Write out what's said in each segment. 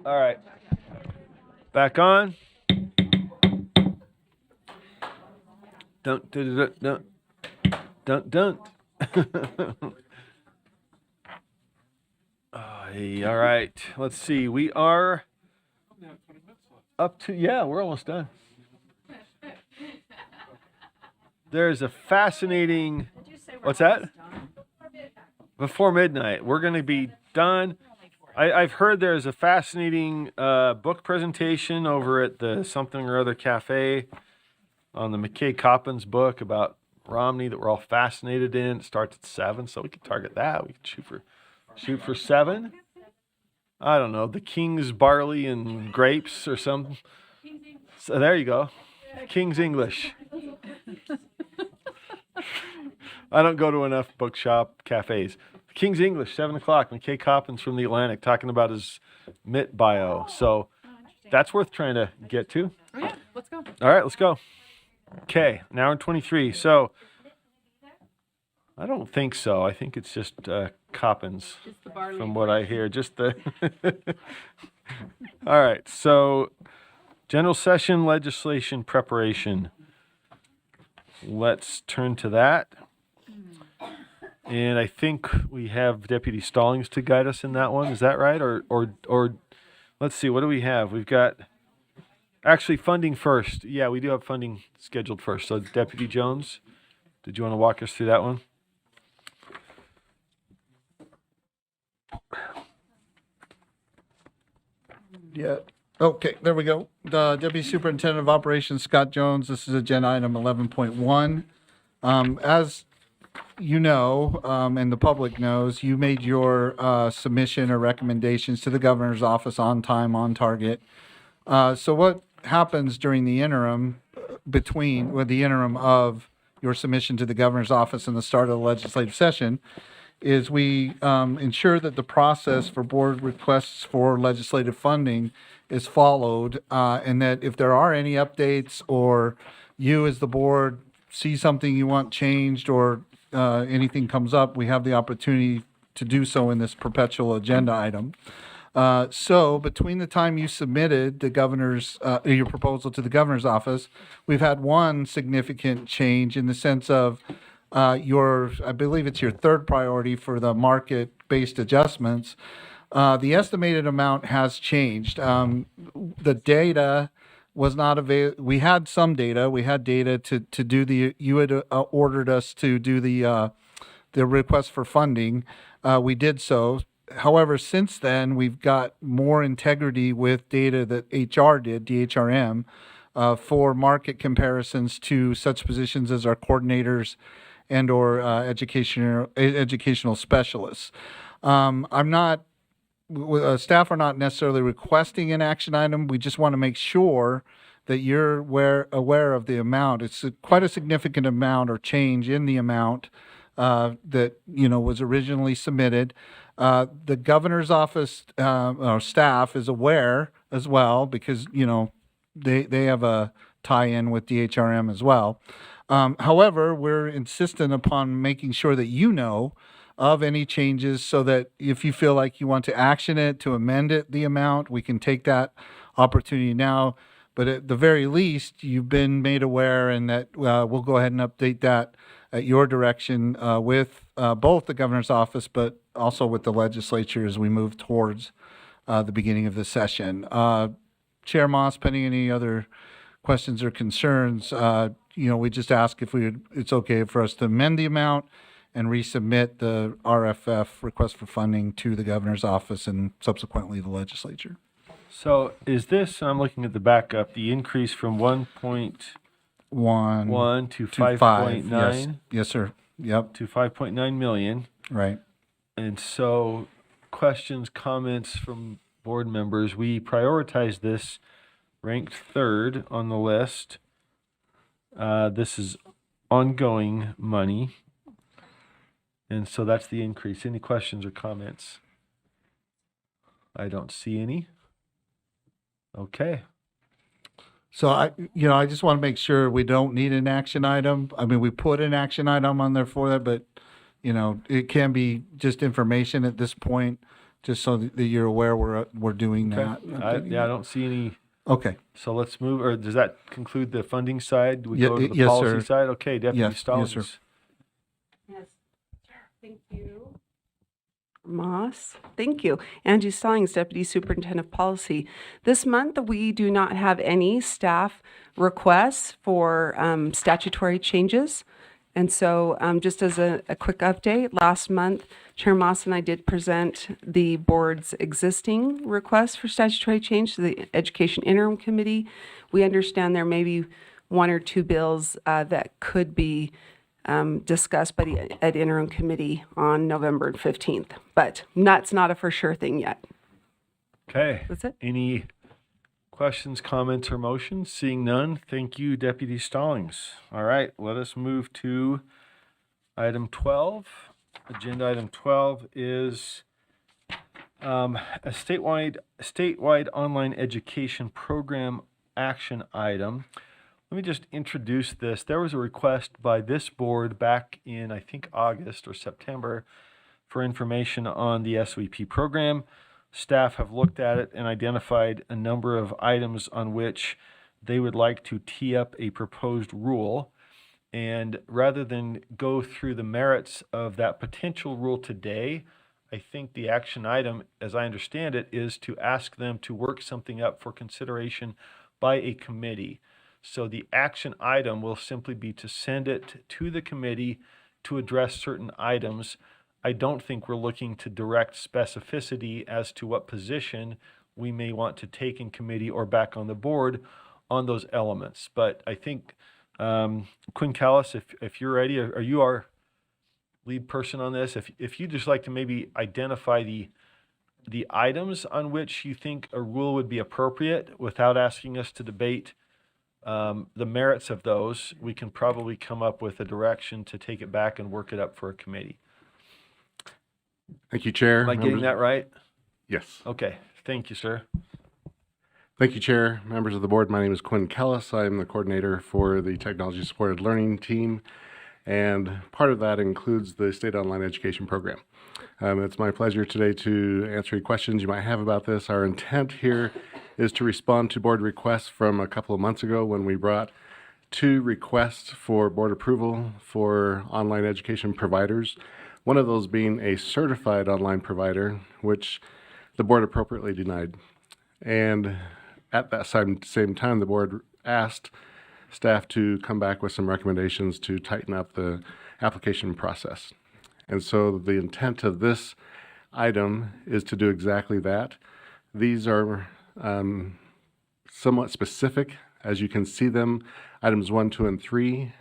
All right. Back on. Dun, dun, dun, dun, dun, dun. Hey, all right. Let's see. We are up to, yeah, we're almost done. There's a fascinating, what's that? Before midnight. We're going to be done. I've heard there's a fascinating book presentation over at the Something or Other Cafe on the McKay Coppins book about Romney that we're all fascinated in. It starts at 7, so we could target that. We could shoot for 7. I don't know, the King's Barley and Grapes or something. So there you go. King's English. I don't go to enough bookshop cafes. King's English, 7 o'clock. McKay Coppins from the Atlantic talking about his MIT bio. So that's worth trying to get to. Oh, yeah, let's go. All right, let's go. Okay, an hour and 23. So I don't think so. I think it's just Coppins Just the barley. from what I hear. Just the. All right, so general session legislation preparation. Let's turn to that. And I think we have Deputy Stallings to guide us in that one. Is that right? Or let's see, what do we have? We've got actually funding first. Yeah, we do have funding scheduled first. So Deputy Jones, did you want to walk us through that one? Yeah. Okay, there we go. The Deputy Superintendent of Operations, Scott Jones. This is agenda item 11.1. As you know, and the public knows, you made your submission or recommendations to the governor's office on time, on target. So what happens during the interim with the interim of your submission to the governor's office and the start of the legislative session is we ensure that the process for board requests for legislative funding is followed, and that if there are any updates or you as the board see something you want changed or anything comes up, we have the opportunity to do so in this perpetual agenda item. So between the time you submitted the governor's your proposal to the governor's office, we've had one significant change in the sense of I believe it's your third priority for the market-based adjustments. The estimated amount has changed. The data was not available. We had some data. We had data to do you had ordered us to do the request for funding. We did so. However, since then, we've got more integrity with data that HR did, DHRM, for market comparisons to such positions as our coordinators and or educational specialists. Staff are not necessarily requesting an action item. We just want to make sure that you're aware of the amount. It's quite a significant amount or change in the amount that was originally submitted. The governor's office or staff is aware as well because they have a tie-in with DHRM as well. However, we're insistent upon making sure that you know of any changes so that if you feel like you want to action it, to amend it, the amount, we can take that opportunity now. But at the very least, you've been made aware and that we'll go ahead and update that at your direction with both the governor's office, but also with the legislature as we move towards the beginning of the session. Chair Moss, pending any other questions or concerns, we just ask if it's okay for us to amend the amount and resubmit the RFF request for funding to the governor's office and subsequently the legislature. So is this, I'm looking at the backup, the increase from 1.1 to 5.9? Yes, sir. Yep. To 5.9 million. Right. And so questions, comments from board members. We prioritize this, ranked third on the list. This is ongoing money. And so that's the increase. Any questions or comments? I don't see any. Okay. So I just want to make sure we don't need an action item. I mean, we put an action item on there for that, but it can be just information at this point just so that you're aware we're doing that. I don't see any. Okay. So let's move, or does that conclude the funding side? Do we Ye- go to the yes, policy sir. side? Okay, Deputy Yes, Stallings. yes, sir. Yes, thank you. Moss, thank you. Angie Stallings, Deputy Superintendent of Policy. This month, we do not have any staff requests for statutory changes. And so just as a quick update, last month, Chair Moss and I did present the board's existing request for statutory change to the Education Interim Committee. We understand there may be one or two bills that could be discussed by the Ed Interim Committee on November 15th, but that's not a for sure thing yet. Okay. That's it. Any questions, comments, or motions? Seeing none, thank you, Deputy Stallings. All right, let us move to item 12. Agenda item 12 is a statewide online education program action item. Let me just introduce this. There was a request by this board back in, I think, August or September for information on the SWP program. Staff have looked at it and identified a number of items on which they would like to tee up a proposed rule. And rather than go through the merits of that potential rule today, I think the action item, as I understand it, is to ask them to work something up for consideration by a committee. So the action item will simply be to send it to the committee to address certain items. I don't think we're looking to direct specificity as to what position we may want to take in committee or back on the board on those elements. But I think, Quinn Callis, if you're ready, or you are lead person on this, if you'd just like to maybe identify the items on which you think a rule would be appropriate without asking us to debate the merits of those, we can probably come up with a direction to take it back and work it up for a committee. Thank you, Chair. Am I getting that right? Yes. Okay, thank you, sir. Thank you, Chair. Members of the board, my name is Quinn Kellis. I'm the coordinator for the Technology Supported Learning team, and part of that includes the State Online Education Program. It's my pleasure today to answer any questions you might have about this. Our intent here is to respond to board requests from a couple of months ago when we brought 2 requests for board approval for online education providers. One of those being a certified online provider, which the board appropriately denied. And at that same time, the board asked staff to come back with some recommendations to tighten up the application process. And so the intent of this item is to do exactly that. These are somewhat specific, as you can see them, items 1, 2, and 3.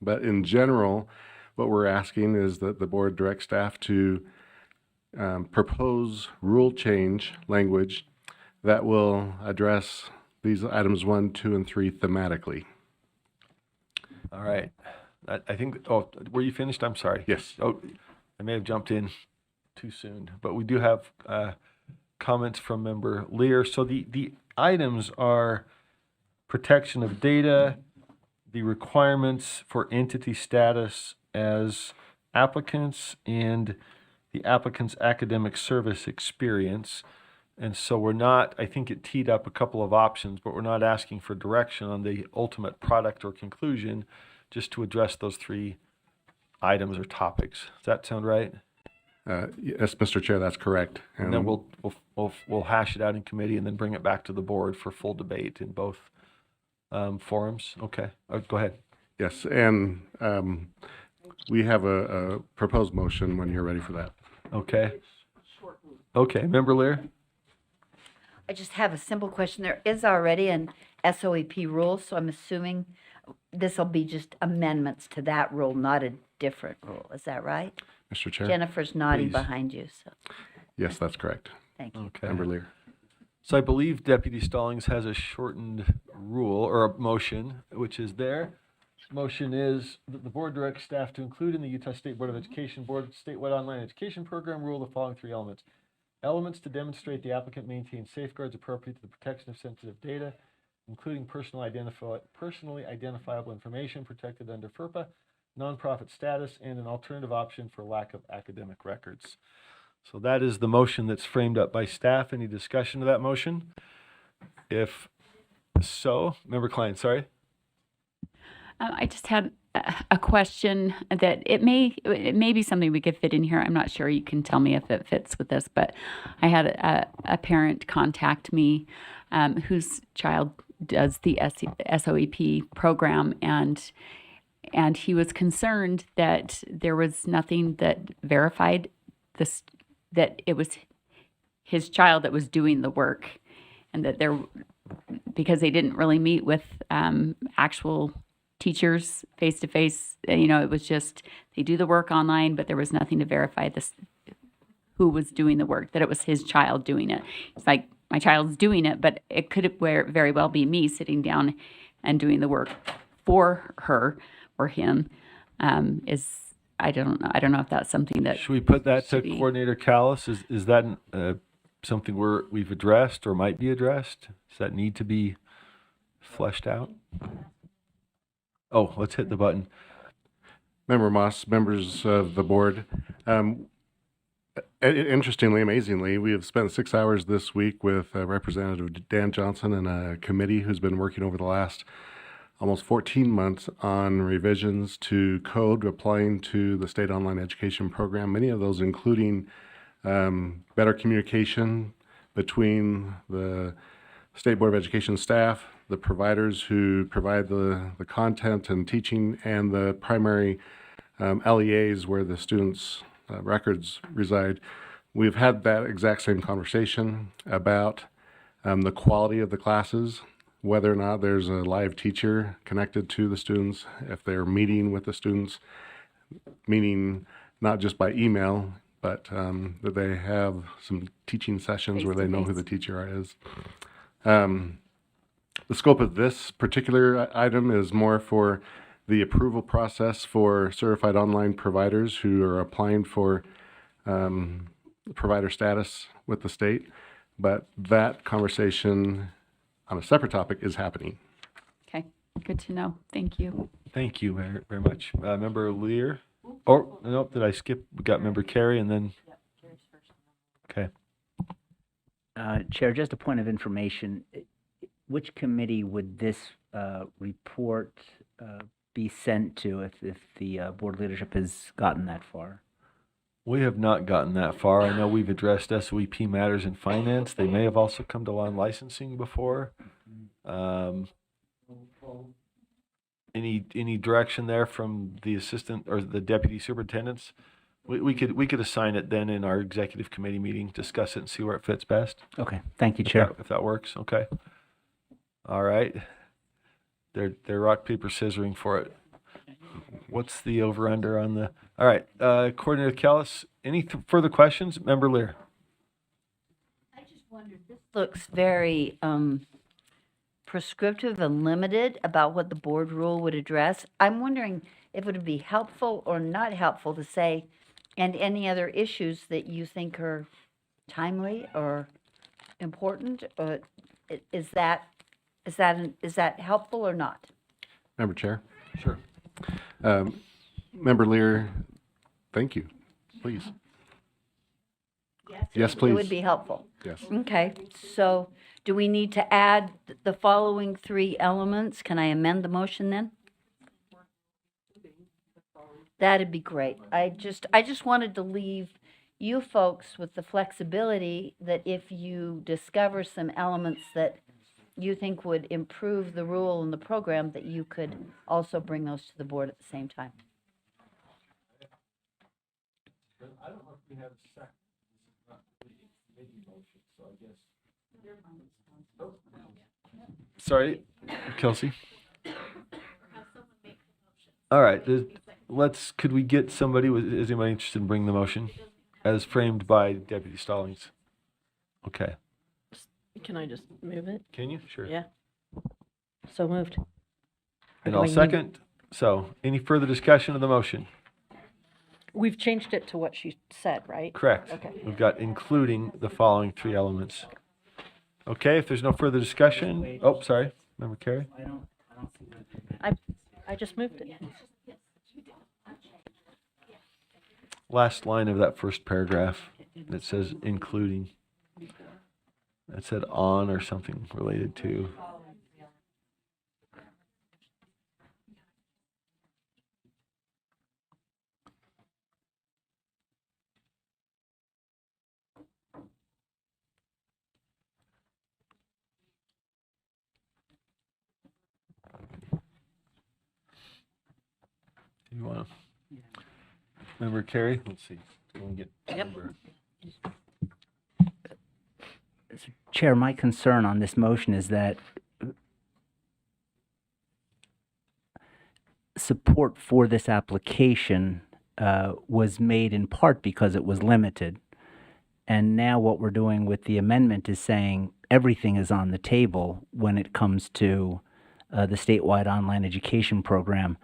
But in general, what we're asking is that the board direct staff to propose rule change language that will address these items 1, 2, and 3 thematically. All right. I think, oh, were you finished? I'm sorry. Yes. Oh, I may have jumped in too soon, but we do have comments from member Lear. So the items are protection of data, the requirements for entity status as applicants, and the applicant's academic service experience. And so we're not, I think it teed up a couple of options, but we're not asking for direction on the ultimate product or conclusion, just to address those 3 items or topics. Does that sound right? Yes, Mr. Chair, that's correct. And then we'll hash it out in committee and then bring it back to the board for full debate in both forums. Okay, go ahead. Yes, and we have a proposed motion when you're ready for that. Okay. Okay, member Lear? I just have a simple question. There is already an SOEP rule, so I'm assuming this will be just amendments to that rule, not a different rule. Is that right? Mr. Chair? Jennifer's nodding Please. behind you, so Yes, that's correct. thank you. Okay. Member Lear. So I believe Deputy Stallings has a shortened rule or a motion, which is there. Motion is that the board directs staff to include in the Utah State Board of Education Board statewide online education program rule the following 3 elements. Elements to demonstrate the applicant maintains safeguards appropriate to the protection of sensitive data, including personally identifiable information protected under FERPA, nonprofit status, and an alternative option for lack of academic records. So that is the motion that's framed up by staff. Any discussion of that motion? If so, Member Klein, sorry. I just had a question that it may be something we could fit in here. I'm not sure. You can tell me if it fits with this, but I had a parent contact me whose child does the SOEP program, and he was concerned that there was nothing that verified this, that it was his child that was doing the work, and that because they didn't really meet with actual teachers face to face. It was just they do the work online, but there was nothing to verify who was doing the work, that it was his child doing it. It's like, my child's doing it, but it could very well be me sitting down and doing the work for her or him. I don't know if that's something that Should we put that to should be- Coordinator Callis? Is that something we've addressed or might be addressed? Does that need to be fleshed out? Oh, let's hit the button. Member Moss, members of the board. Interestingly, amazingly, we have spent 6 hours this week with Representative Dan Johnson and a committee who's been working over the last almost 14 months on revisions to code applying to the state online education program, many of those including better communication between the State Board of Education staff, the providers who provide the content and teaching, and the primary LEAs where the students' records reside. We've had that exact same conversation about the quality of the classes, whether or not there's a live teacher connected to the students, if they're meeting with the students, meaning not just by email, but that they have some teaching sessions where they know who the teacher is. The scope of this particular item is more for the approval process for certified online providers who are applying for provider status with the state. But that conversation on a separate topic is happening. Okay, good to know. Thank you. Thank you very much. Member Lear? Oh, nope, did I skip? We got Member Carey and then? Okay. Chair, just a point of information. Which committee would this report be sent to if the board leadership has gotten that far? We have not gotten that far. I know we've addressed SOEP matters in finance. They may have also come to law and licensing before. Any direction there from the assistant or the deputy superintendents? We could assign it then in our executive committee meeting, discuss it and see where it fits best. Okay, thank you, If Chair. that works, okay. All right. They're rock, paper, scissoring for it. What's the over-under on the, all right, Coordinator Callis, any further questions? Member Lear? I just wondered, this looks very prescriptive and limited about what the board rule would address. I'm wondering if it would be helpful or not helpful to say, and any other issues that you think are timely or important, or is that helpful or not? Member Chair? Sure. Member Lear, thank you. Please. Yes, It please. would be helpful. Yes. Okay, so do we need to add the following 3 elements? Can I amend the motion then? That'd be great. I just wanted to leave you folks with the flexibility that if you discover some elements that you think would improve the rule and the program, that you could also bring those to the board at the same time. I don't know if we have a second. This is not really a committee motion, so I guess. Sorry, Kelsey. All right, could we get somebody, is anybody interested in bringing the motion as framed by Deputy Stallings? Okay, Can I just move it? can you? Sure. Yeah. So moved. And do I'll I need- second. So, any further discussion of the motion? We've changed it to what she said, right? Correct. Okay. We've got including the following 3 elements. Okay, if there's no further discussion, oh, sorry, Member Carey? I just moved it. Last line of that first paragraph. It says including. It said on or something related to. Do you want to? Remember Carrie? Let's see. Go and get number. Chair, my concern on this motion is that support for this application was made in part because it was limited. And now what we're doing with the amendment is saying everything is on the table when it comes to the statewide online education program.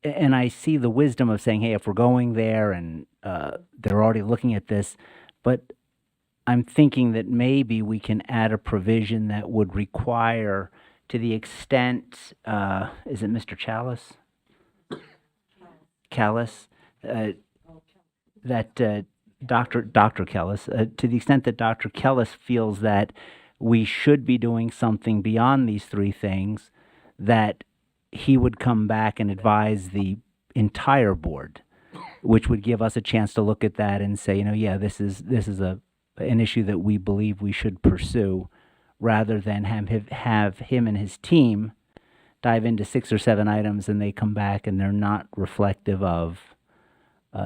And I see the wisdom of saying, hey, if we're going there and they're already looking at this, but I'm thinking that maybe we can add a provision that would require, to the extent, is it Mr. Chalice? Callis? That Dr. Kellis, to the extent that Dr. Kellis feels that we should be doing something beyond these three things, that he would come back and advise the entire board, which would give us a chance to look at that and say, yeah, this is an issue that we believe we should pursue, rather than have him and his team dive into 6 or 7 items and they come back and they're not reflective of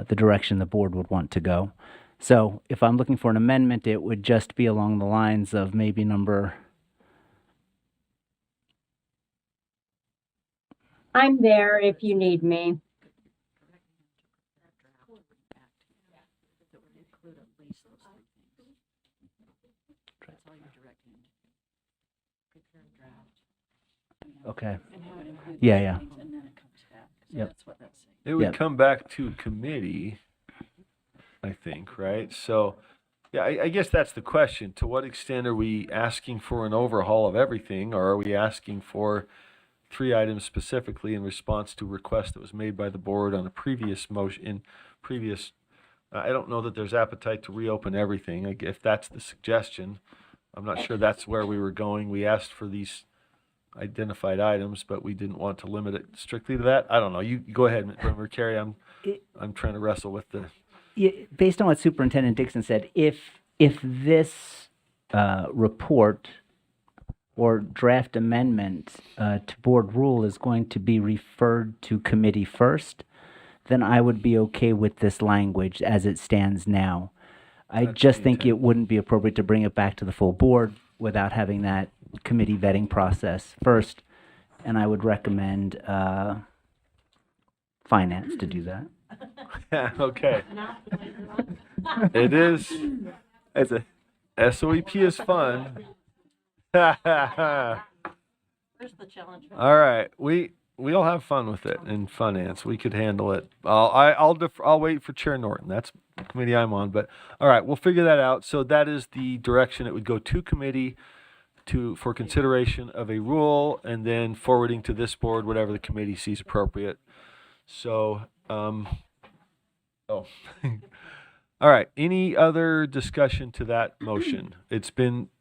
the direction the board would want to go. So if I'm looking for an amendment, it would just be along the lines of maybe number. I'm there if you need me. Okay. Yeah. Yep. It would Yep. come back to committee, I think, right? So, yeah, I guess that's the question. To what extent are we asking for an overhaul of everything, or are we asking for 3 items specifically in response to a request that was made by the board on a previous motion, I don't know that there's appetite to reopen everything. If that's the suggestion, I'm not sure that's where we were going. We asked for these identified items, but we didn't want to limit it strictly to that. I don't know. You go ahead, remember, Carrie. I'm trying to wrestle with the. Yeah, based on what Superintendent Dixon said, if this report or draft amendment to board rule is going to be referred to committee first, then I would be okay with this language as it stands now. I That's just the think it intent. wouldn't be appropriate to bring it back to the full board without having that committee vetting process first, and I would recommend finance to do that. Okay. It is. It's a SOEP is fun. Where's the challenge? All right, we'll have fun with it in finance. We could handle it. I'll wait for Chair Norton. That's the committee I'm on. But all right, we'll figure that out. So that is the direction. It would go to committee for consideration of a rule, and then forwarding to this board whatever the committee sees appropriate. So, all right. Any other discussion to that motion?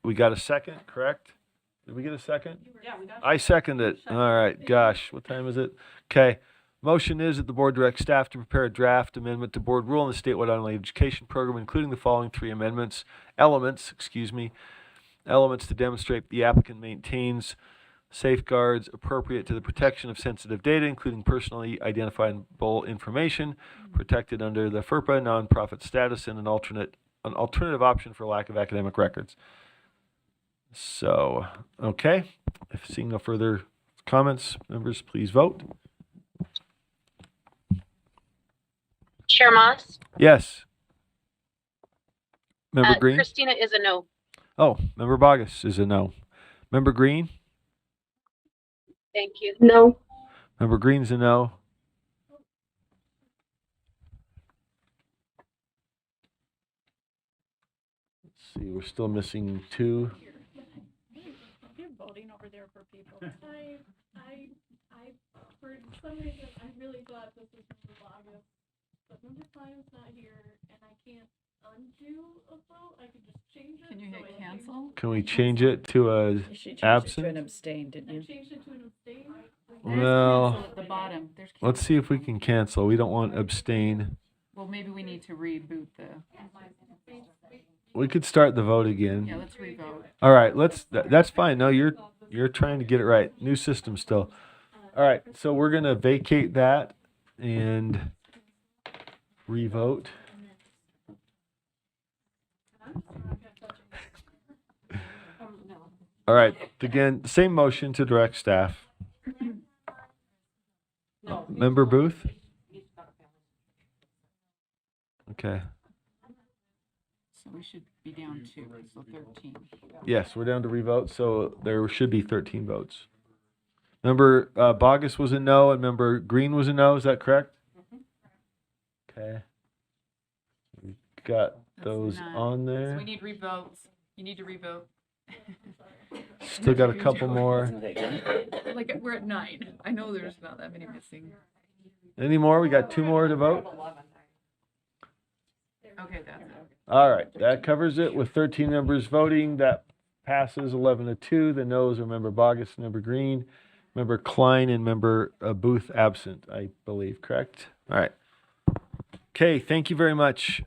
We got a second, correct? Did we get a second? Yeah, we got I second it. All right. Gosh, what time is it? Okay. Motion is that the board direct staff to prepare a draft amendment to board rule in the statewide online education program, including the following 3 elements to demonstrate the applicant maintains safeguards appropriate to the protection of sensitive data, including personally identifiable information protected under the FERPA nonprofit status, and an alternative option for lack of academic records. So, okay. If seeing no further comments, members, please vote. Chair Moss? Yes. Member Green? Christina is a no. Oh, Member Bogus is a no. Member Green? Thank you. No. Member Green's a no. Let's see, we're still missing 2. You're voting over there for people. For some reason, I really thought this was Member Bogus, but Member Klein's not here, and I can't Can you hit cancel? Can we change it to a absent? abstain, didn't you? Well, At the bottom, there's. let's see if we can cancel. We don't want abstain. Well, maybe we need to reboot the. We could start the vote again. Yeah, let's revote. All right, that's fine. No, you're trying to get it right. New system still. All right, so we're gonna vacate that and revote. All right, again, same motion to direct staff. Member Booth? Okay. So we should be down 2, so 13. Yes, we're down to revote, so there should be 13 votes. Member Bogus was a no, and member Green was a no. Is that correct? Okay. We got those none. on So there. we need revotes. You need to revote. Still got a couple more. Like, we're at 9. I know there's not that many missing. Any more? We got 2 more to vote. Okay, that's it. All right, that covers it with 13 members voting. That passes 11-2. The noes are member Bogus, member Green, member Klein, and member Booth absent, I believe, correct? All right. Okay, thank you very much.